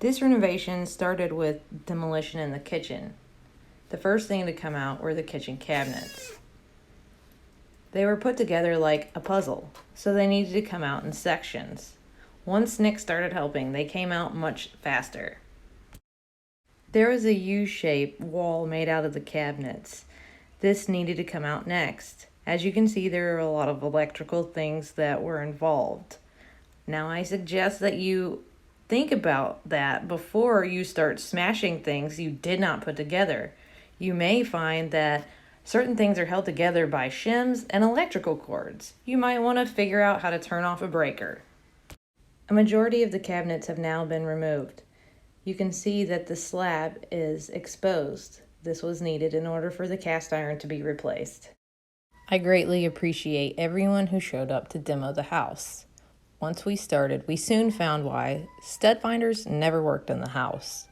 This renovation started with demolition in the kitchen. The first thing to come out were the kitchen cabinets. They were put together like a puzzle, so they needed to come out in sections. Once Nick started helping, they came out much faster. There was a U-shaped wall made out of the cabinets. This needed to come out next. As you can see, there are a lot of electrical things that were involved. Now I suggest that you think about that before you start smashing things you did not put together. You may find that certain things are held together by shims and electrical cords. You might want to figure out how to turn off a breaker. A majority of the cabinets have now been removed. You can see that the slab is exposed. This was needed in order for the cast iron to be replaced. I greatly appreciate everyone who showed up to demo the house. Once we started, we soon found why stud finders never worked in the house.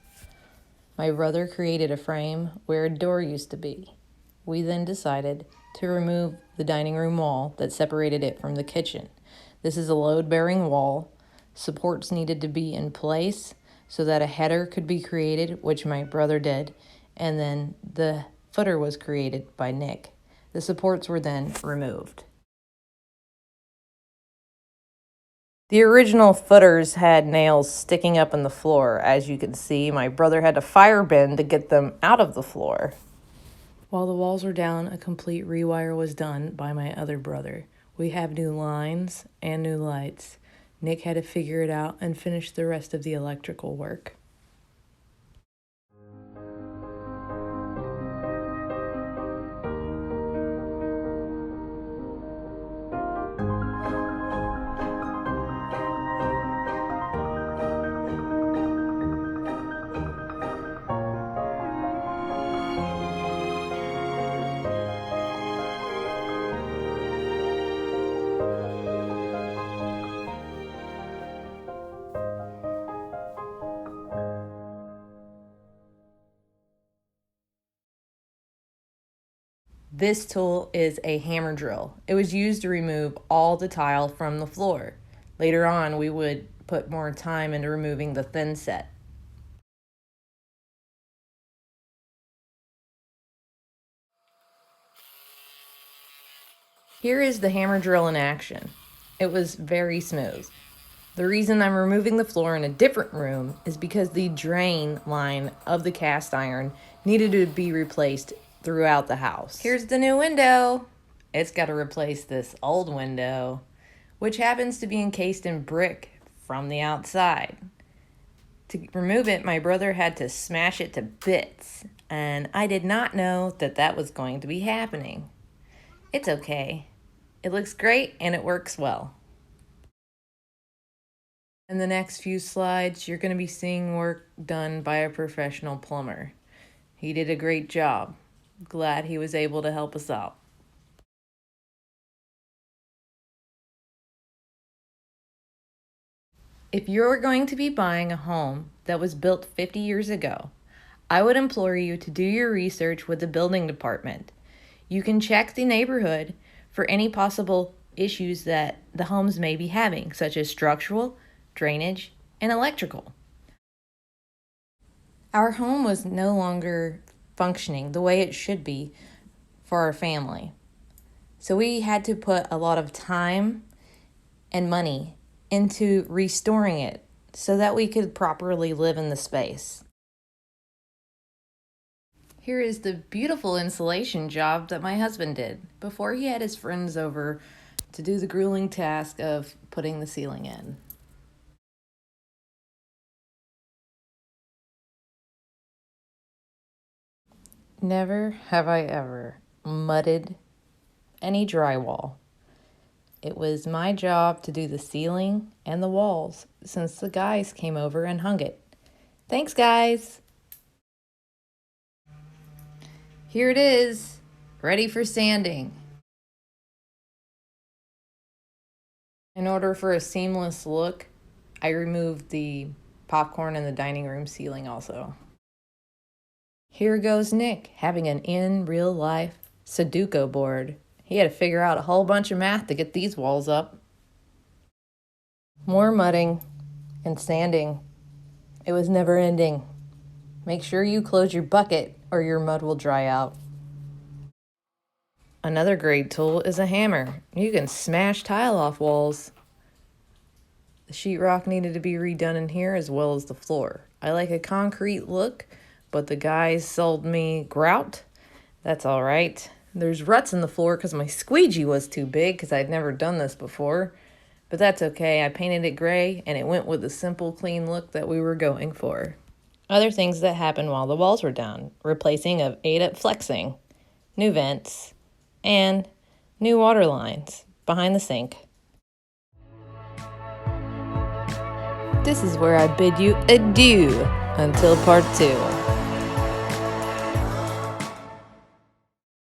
My brother created a frame where a door used to be. We then decided to remove the dining room wall that separated it from the kitchen. This is a load-bearing wall. Supports needed to be in place so that a header could be created, which my brother did, and then the footer was created by Nick. The supports were then removed. The original footers had nails sticking up in the floor. As you can see, my brother had to fire bend to get them out of the floor. While the walls were down, a complete rewire was done by my other brother. We have new lines and new lights. Nick had to figure it out and finish the rest of the electrical work. This tool is a hammer drill. It was used to remove all the tile from the floor. Later on, we would put more time into removing the thin set. Here is the hammer drill in action. It was very smooth. The reason I'm removing the floor in a different room is because the drain line of the cast iron needed to be replaced throughout the house. Here's the new window. It's got to replace this old window, which happens to be encased in brick from the outside. To remove it, my brother had to smash it to bits, and I did not know that that was going to be happening. It's okay. It looks great and it works well. In the next few slides, you're going to be seeing work done by a professional plumber. He did a great job. Glad he was able to help us out. If you're going to be buying a home that was built 50 years ago, I would implore you to do your research with the building department. You can check the neighborhood for any possible issues that the homes may be having, such as structural, drainage, and electrical. Our home was no longer functioning the way it should be for our family. So we had to put a lot of time and money into restoring it so that we could properly live in the space. Here is the beautiful insulation job that my husband did before he had his friends over to do the grueling task of putting the ceiling in. Never have I ever mudded any drywall. It was my job to do the ceiling and the walls since the guys came over and hung it. Thanks, guys. Here it is, ready for sanding. In order for a seamless look, I removed the popcorn in the dining room ceiling also. Here goes Nick having an in real life Sudoku board. He had to figure out a whole bunch of math to get these walls up. More mudding and sanding. It was never ending. Make sure you close your bucket or your mud will dry out. Another great tool is a hammer. You can smash tile off walls. The sheetrock needed to be redone in here as well as the floor. I like a concrete look, but the guys sold me grout. That's all right. There's ruts in the floor because my squeegee was too big because I'd never done this before. But that's okay. I painted it gray and it went with the simple, clean look that we were going for. Other things that happened while the walls were down: replacing of 8-up flexing, new vents, and new water lines behind the sink. This is where I bid you adieu until part 2.